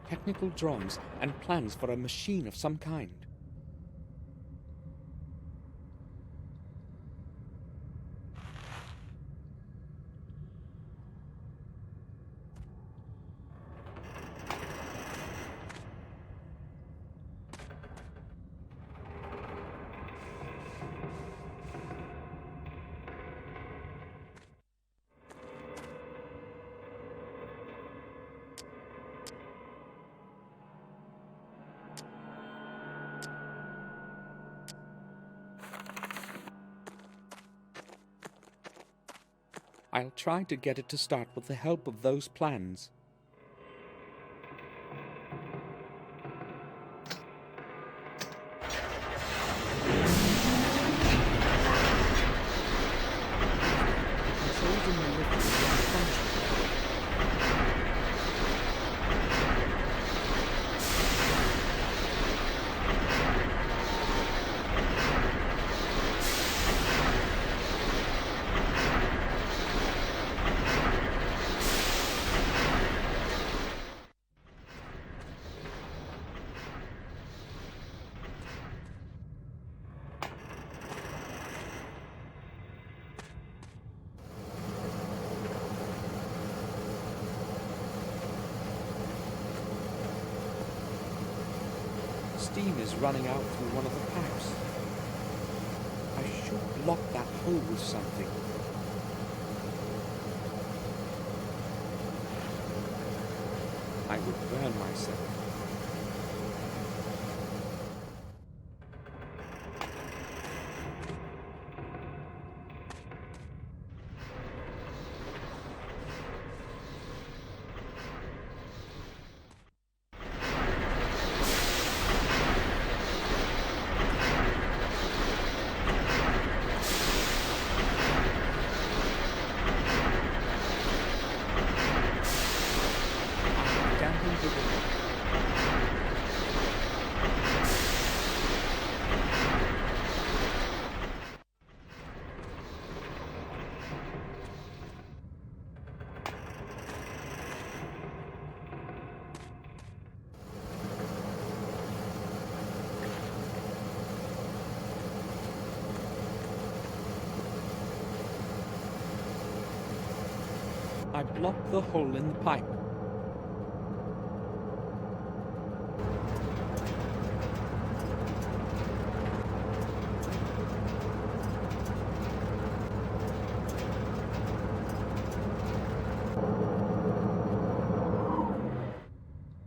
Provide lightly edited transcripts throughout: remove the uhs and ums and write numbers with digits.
technical drawings and plans for a machine of some kind. I'll try to get it to start with the help of those plans. Steam is running out through one of the pipes. I should block that hole with something. I would burn myself. I blocked the hole in the pipe.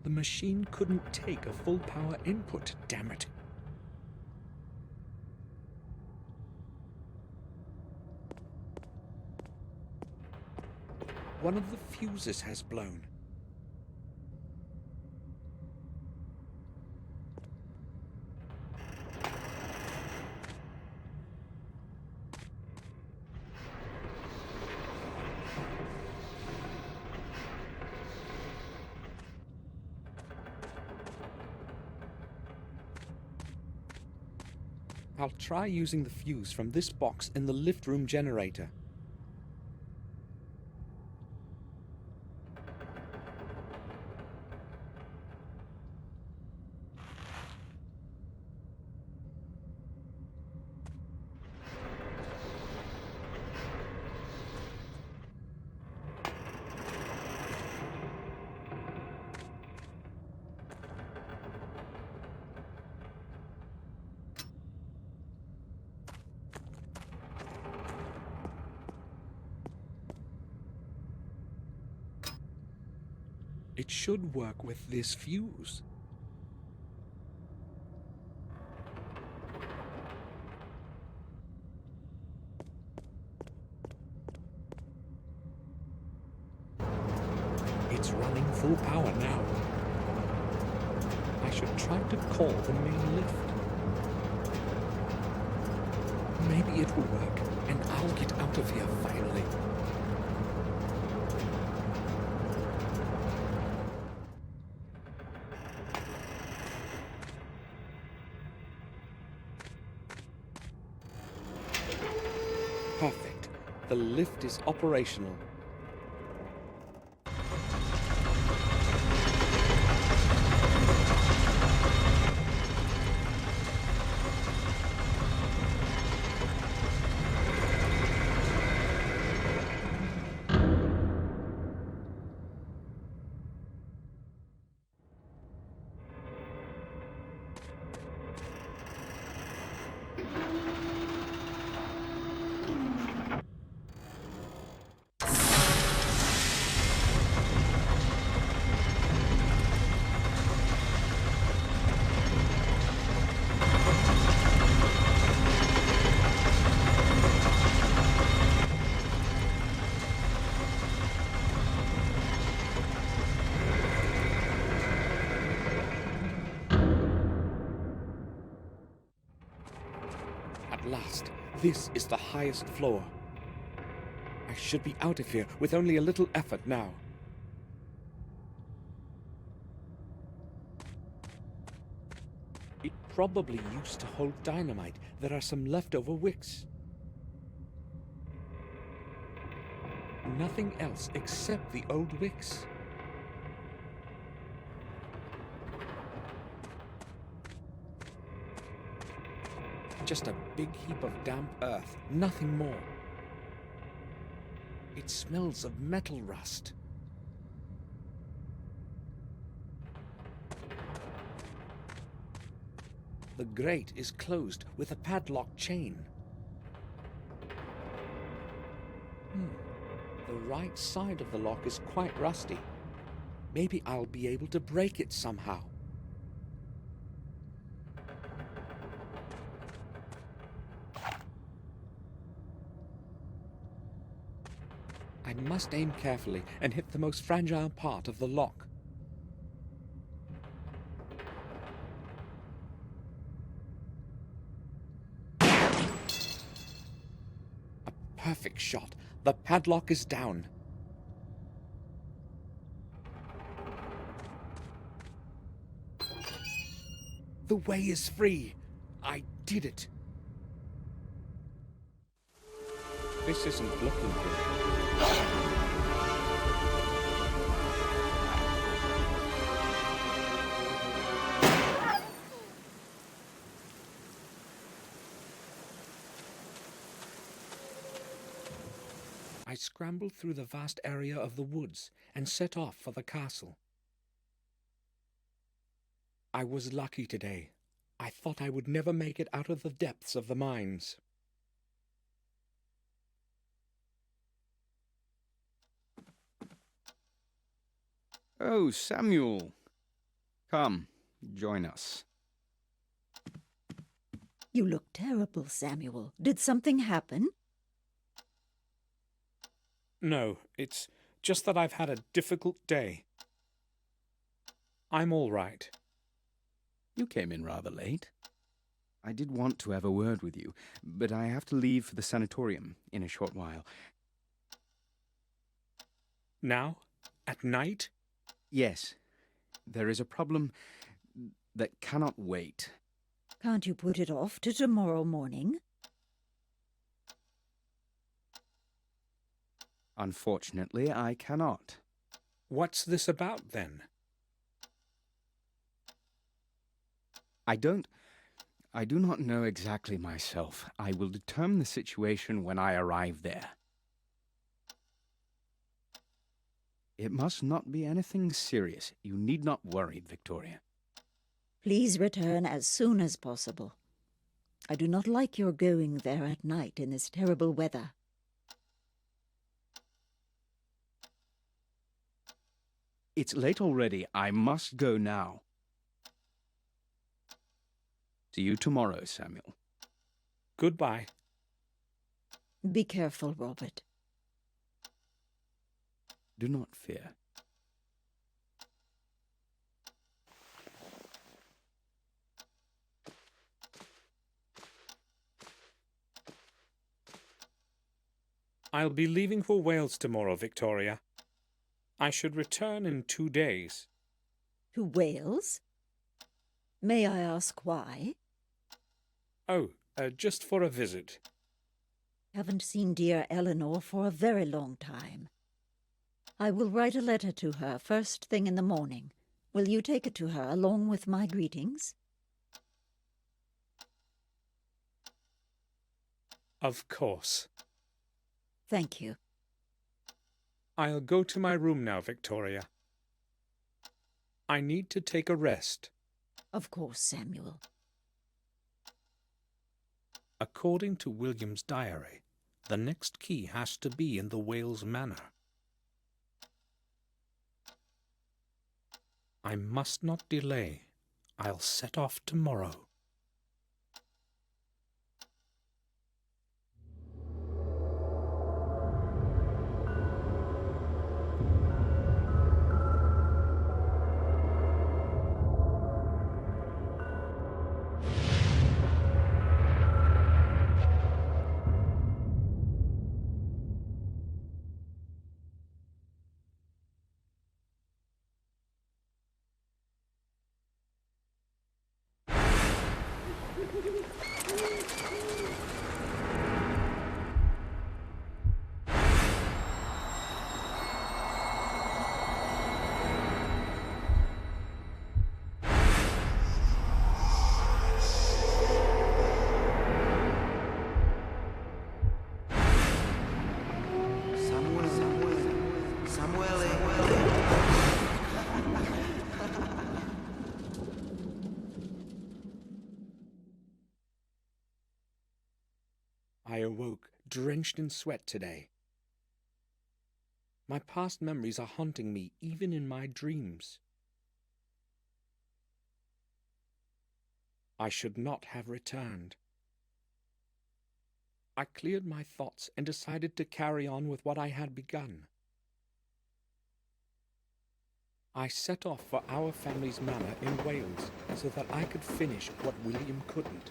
The machine couldn't take a full power input, damn it. One of the fuses has blown. I'll try using the fuse from this box in the lift room generator. It should work with this fuse. It's running full power now. I should try to call the main lift. Maybe it will work, and I'll get out of here finally. Perfect. The lift is operational. This is the highest floor. I should be out of here with only a little effort now. It probably used to hold dynamite. There are some leftover wicks. Nothing else except the old wicks. Just a big heap of damp earth, nothing more. It smells of metal rust. The grate is closed with a padlock chain. The right side of the lock is quite rusty. Maybe I'll be able to break it somehow. I must aim carefully and hit the most fragile part of the lock. A perfect shot. The padlock is down. The way is free. I did it. This isn't looking good. I scrambled through the vast area of the woods and set off for the castle. I was lucky today. I thought I would never make it out of the depths of the mines. Oh, Samuel. Come, join us. You look terrible, Samuel. Did something happen? No, it's just that I've had a difficult day. I'm all right. You came in rather late. I did want to have a word with you, but I have to leave for the sanatorium in a short while. Now? At night? Yes, there is a problem that cannot wait. Can't you put it off to tomorrow morning? Unfortunately, I cannot. What's this about, then? I do not know exactly myself. I will determine the situation when I arrive there. It must not be anything serious. You need not worry, Victoria. Please return as soon as possible. I do not like your going there at night in this terrible weather. It's late already. I must go now. See you tomorrow, Samuel. Goodbye. Be careful, Robert. Do not fear. I'll be leaving for Wales tomorrow, Victoria. I should return in 2 days. To Wales? May I ask why? Oh, just for a visit. Haven't seen dear Eleanor for a very long time. I will write a letter to her first thing in the morning. Will you take it to her along with my greetings? Of course. Thank you. I'll go to my room now, Victoria. I need to take a rest. Of course, Samuel. According to William's diary, the next key has to be in the Wales Manor. I must not delay. I'll set off tomorrow. drenched in sweat today. My past memories are haunting me even in my dreams. I should not have returned. I cleared my thoughts and decided to carry on with what I had begun. I set off for our family's manor in Wales so that I could finish what William couldn't.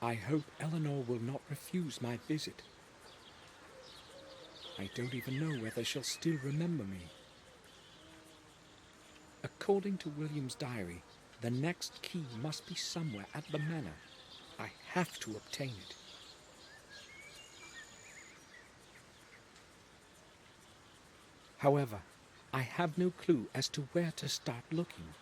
I hope Eleanor will not refuse my visit. I don't even know whether she'll still remember me. According to William's diary, the next key must be somewhere at the manor. I have to obtain it. However, I have no clue as to where to start looking.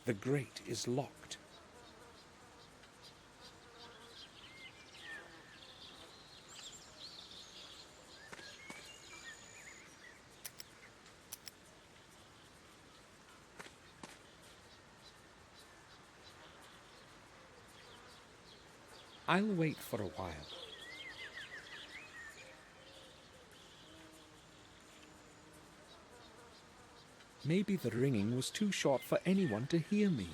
The grate is locked. I'll wait for a while. Maybe the ringing was too short for anyone to hear me.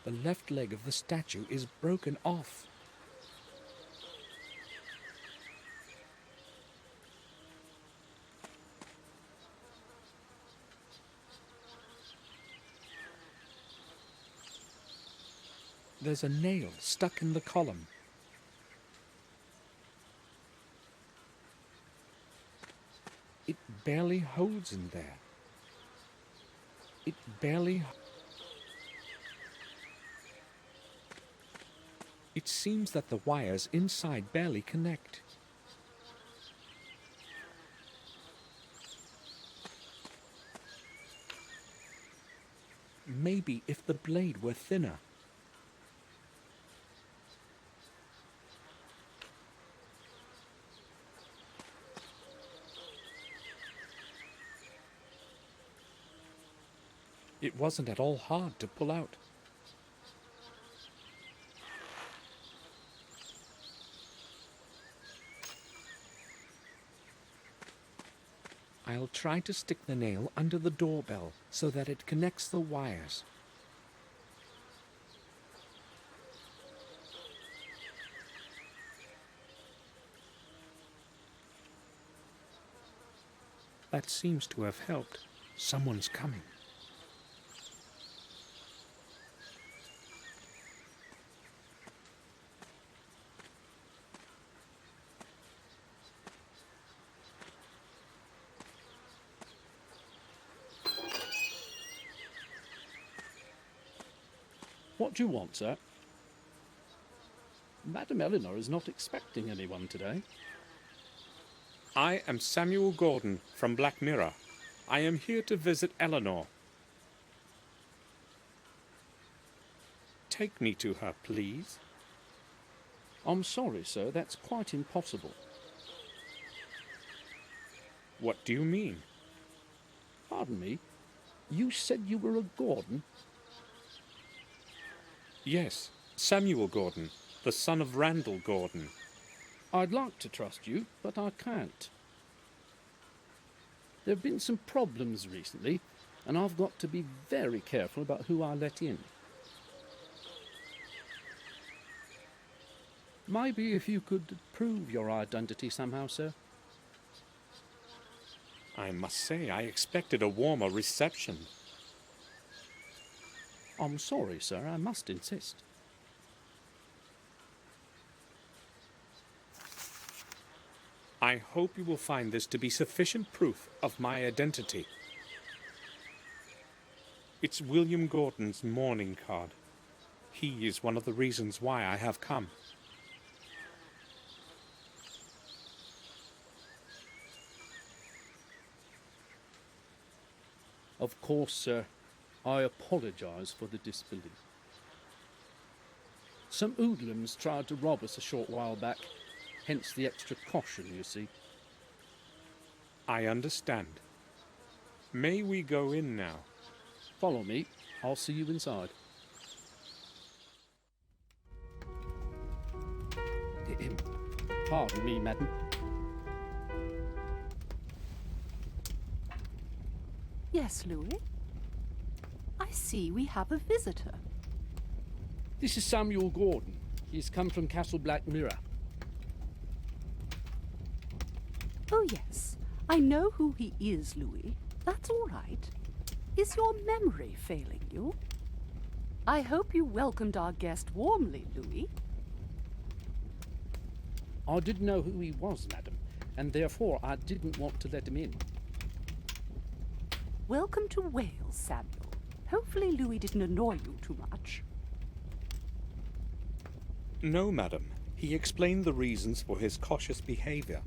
The left leg of the statue is broken off. There's a nail stuck in the column. It barely holds in there. It barely... It seems that the wires inside barely connect. Maybe if the blade were thinner. It wasn't at all hard to pull out. I'll try to stick the nail under the doorbell so that it connects the wires. That seems to have helped. Someone's coming. What do you want, sir? Madam Eleanor is not expecting anyone today. I am Samuel Gordon from Black Mirror. I am here to visit Eleanor. Take me to her, please. I'm sorry, sir, that's quite impossible. What do you mean? Pardon me, you said you were a Gordon? Yes, Samuel Gordon, the son of Randall Gordon. I'd like to trust you, but I can't. There have been some problems recently, and I've got to be very careful about who I let in. Maybe if you could prove your identity somehow, sir. I must say, I expected a warmer reception. I'm sorry, sir, I must insist. I hope you will find this to be sufficient proof of my identity. It's William Gordon's mourning card. He is one of the reasons why I have come. Of course, sir, I apologise for the disbelief. Some hoodlums tried to rob us a short while back, hence the extra caution, you see. I understand. May we go in now? Follow me. I'll see you inside. Pardon me, madam. Yes, Louis? I see we have a visitor. This is Samuel Gordon. He's come from Castle Black Mirror. Oh, yes. I know who he is, Louis. That's all right. Is your memory failing you? I hope you welcomed our guest warmly, Louis. I didn't know who he was, madam, and therefore I didn't want to let him in. Welcome to Wales, Samuel. Hopefully Louis didn't annoy you too much. No, madam. He explained the reasons for his cautious behaviour.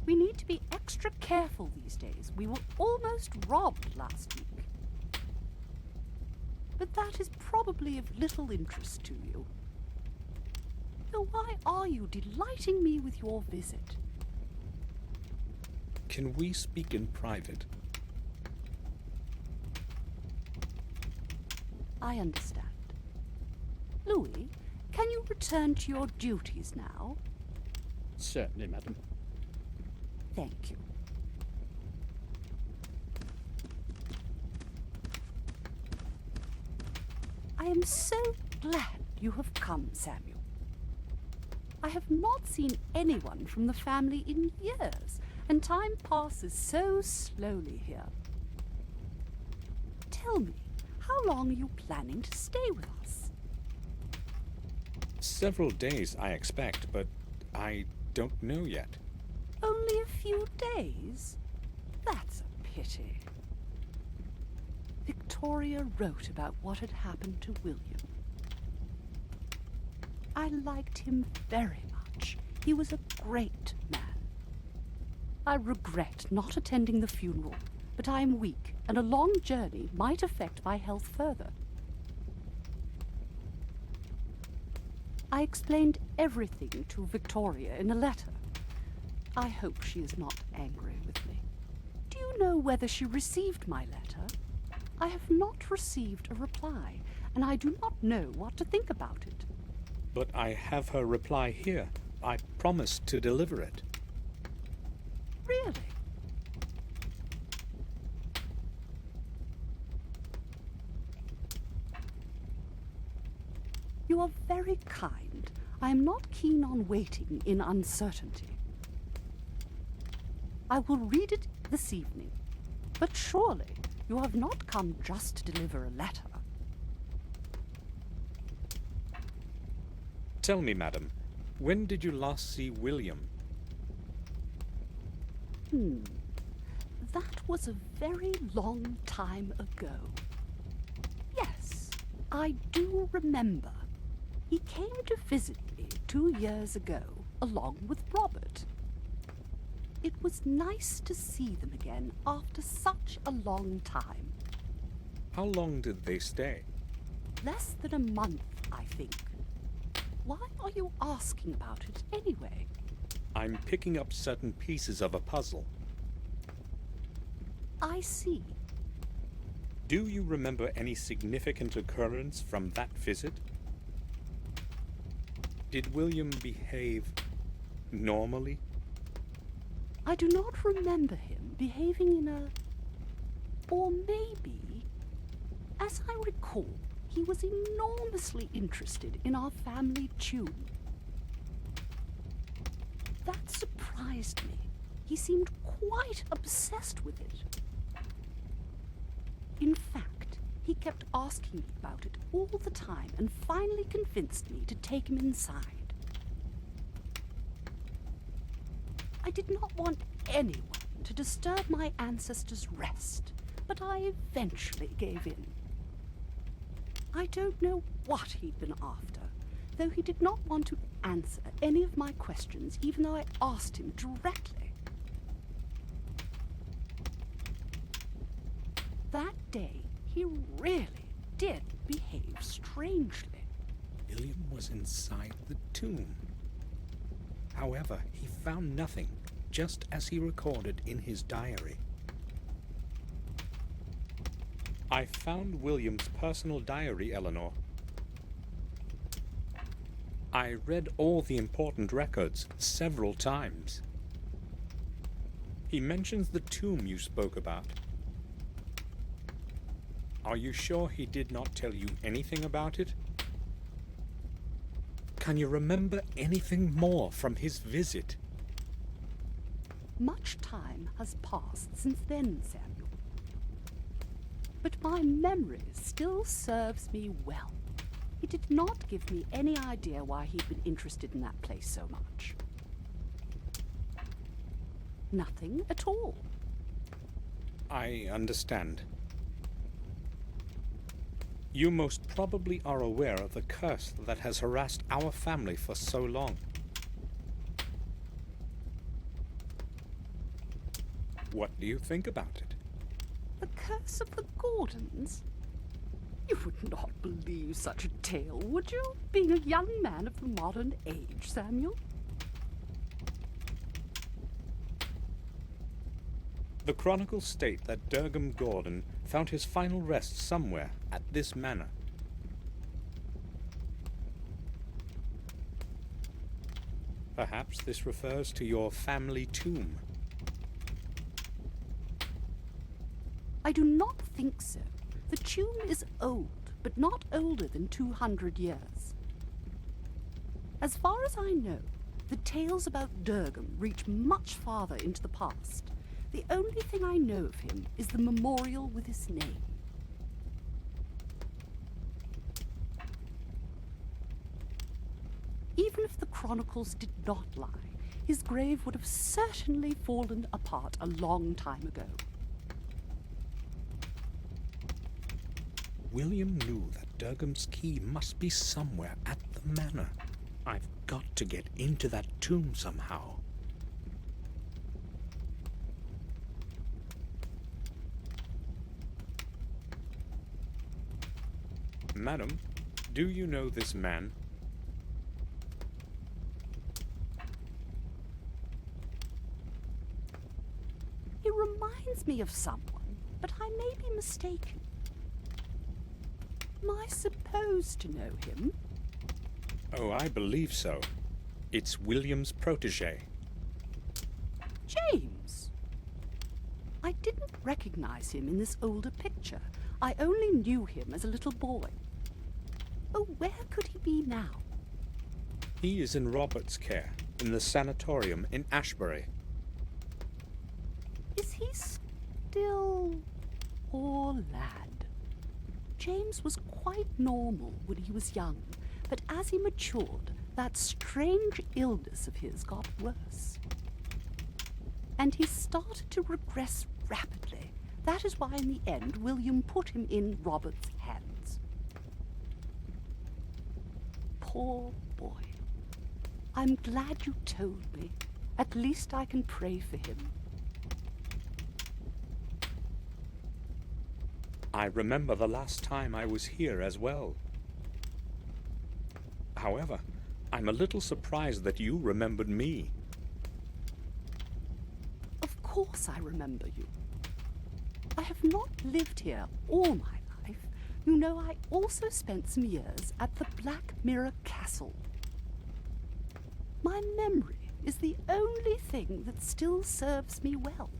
We need to be extra careful these days. We were almost robbed last week. But that is probably of little interest to you. So why are you delighting me with your visit? Can we speak in private? I understand. Louis, can you return to your duties now? Certainly, madam. Thank you. I am so glad you have come, Samuel. I have not seen anyone from the family in years, and time passes so slowly here. Tell me, how long are you planning to stay with us? Several days, I expect, but I don't know yet. Only a few days? That's a pity. Victoria wrote about what had happened to William. I liked him very much. He was a great man. I regret not attending the funeral, but I am weak, and a long journey might affect my health further. I explained everything to Victoria in a letter. I hope she is not angry with me. Do you know whether she received my letter? I have not received a reply, and I do not know what to think about it. But I have her reply here. I promised to deliver it. Really? You are very kind. I am not keen on waiting in uncertainty. I will read it this evening. But surely you have not come just to deliver a letter. Tell me, madam, when did you last see William? That was a very long time ago. Yes, I do remember. He came to visit me 2 years ago, along with Robert. It was nice to see them again after such a long time. How long did they stay? Less than a month, I think. Why are you asking about it anyway? I'm picking up certain pieces of a puzzle. I see. Do you remember any significant occurrence from that visit? Did William behave normally? I do not remember him behaving in a... Or maybe, as I recall, he was enormously interested in our family tune. That surprised me. He seemed quite obsessed with it. In fact, he kept asking me about it all the time and finally convinced me to take him inside. did not want anyone to disturb my ancestors' rest, but I eventually gave in. I don't know what he'd been after, though he did not want to answer any of my questions, even though I asked him directly. That day, he really did behave strangely. William was inside the tomb. However, he found nothing, just as he recorded in his diary. I found William's personal diary, Eleanor. I read all the important records several times. He mentions the tomb you spoke about. Are you sure he did not tell you anything about it? Can you remember anything more from his visit? Much time has passed since then, Samuel. But my memory still serves me well. He did not give me any idea why he'd been interested in that place so much. Nothing at all. I understand. You most probably are aware of the curse that has harassed our family for so long. What do you think about it? The curse of the Gordons? You would not believe such a tale, would you, being a young man of the modern age, Samuel? The chronicles state that Durham Gordon found his final rest somewhere at this manor. Perhaps this refers to your family tomb. I do not think so. The tomb is old, but not older than 200 years. As far as I know, the tales about Durham reach much farther into the past. The only thing I know of him is the memorial with his name. Even if the chronicles did not lie, his grave would have certainly fallen apart a long time ago. William knew that Durham's key must be somewhere at the manor. I've got to get into that tomb somehow. Madam, do you know this man? He reminds me of someone, but I may be mistaken. Am I supposed to know him? Oh, I believe so. It's William's protege. James! I didn't recognize him in this older picture. I only knew him as a little boy. Oh, where could he be now? He is in Robert's care, in the sanatorium in Ashbury. Is he still... Poor lad. James was quite normal when he was young, but as he matured, that strange illness of his got worse. And he started to regress rapidly. That is why in the end William put him in Robert's hands. Poor boy. I'm glad you told me. At least I can pray for him. I remember the last time I was here as well. However, I'm a little surprised that you remembered me. Of course I remember you. I have not lived here all my life. You know, I also spent some years at the Black Mirror Castle. My memory is the only thing that still serves me well.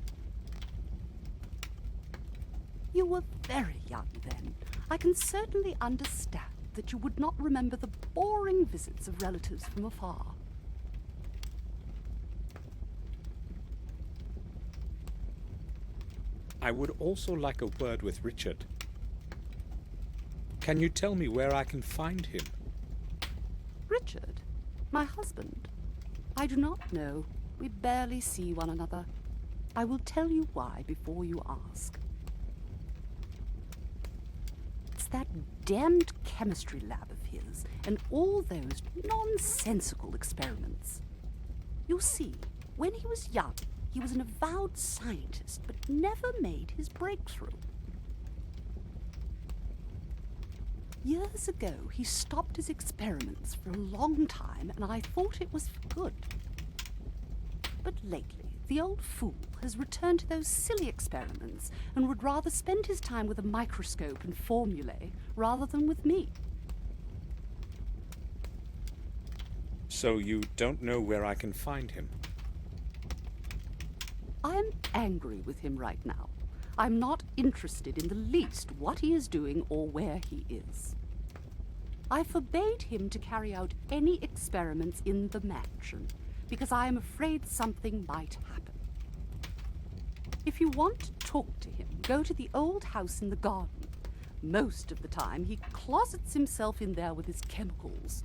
You were very young then. I can certainly understand that you would not remember the boring visits of relatives from afar. I would also like a word with Richard. Can you tell me where I can find him? Richard, my husband? I do not know. We barely see one another. I will tell you why before you ask. It's that damned chemistry lab of his and all those nonsensical experiments. You see, when he was young, he was an avowed scientist, but never made his breakthrough. Years ago, he stopped his experiments for a long time, and I thought it was for good. But lately, the old fool has returned to those silly experiments and would rather spend his time with a microscope and formulae rather than with me. So you don't know where I can find him? I am angry with him right now. I'm not interested in the least what he is doing or where he is. I forbade him to carry out any experiments in the mansion because I am afraid something might happen. If you want to talk to him, go to the old house in the garden. Most of the time, he closets himself in there with his chemicals.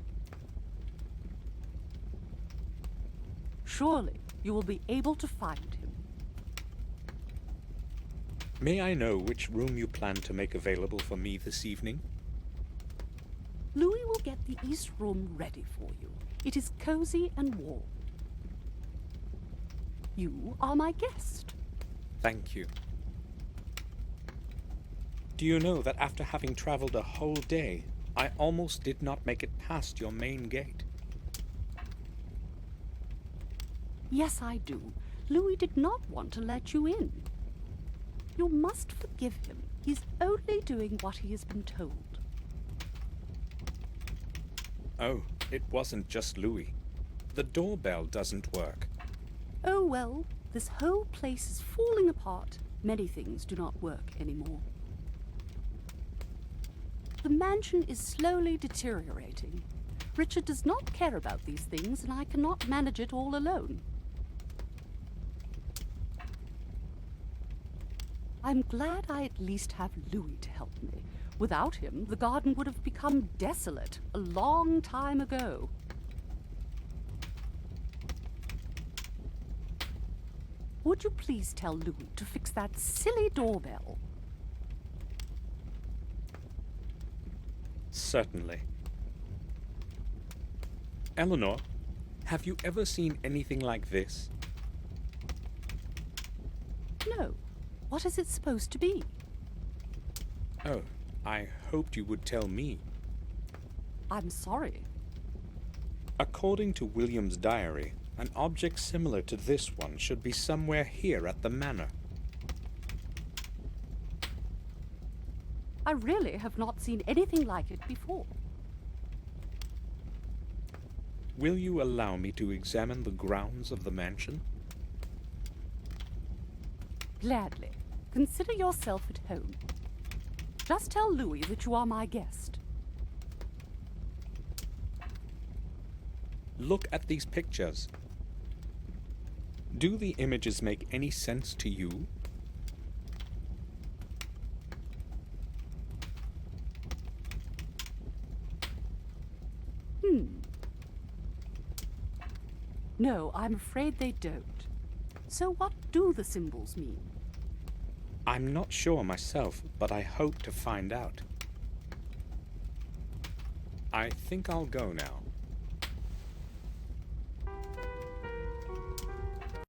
Surely you will be able to find him. May I know which room you plan to make available for me this evening? Louis will get the east room ready for you. It is cozy and warm. You are my guest. Thank you. Do you know that after having traveled a whole day, I almost did not make it past your main gate? Yes, I do. Louis did not want to let you in. You must forgive him. He's only doing what he has been told. Oh, it wasn't just Louis. The doorbell doesn't work. Oh well, this whole place is falling apart. Many things do not work anymore. The mansion is slowly deteriorating. Richard does not care about these things, and I cannot manage it all alone. I'm glad I at least have Louis to help me. Without him, the garden would have become desolate a long time ago. Would you please tell Louis to fix that silly doorbell? Certainly. Eleanor, have you ever seen anything like this? No. What is it supposed to be? Oh, I hoped you would tell me. I'm sorry. According to William's diary, an object similar to this one should be somewhere here at the manor. I really have not seen anything like it before. Will you allow me to examine the grounds of the mansion? Gladly. Consider yourself at home. Just tell Louis that you are my guest. Look at these pictures. Do the images make any sense to you? No, I'm afraid they don't. So what do the symbols mean? I'm not sure myself, but I hope to find out. I think I'll go now.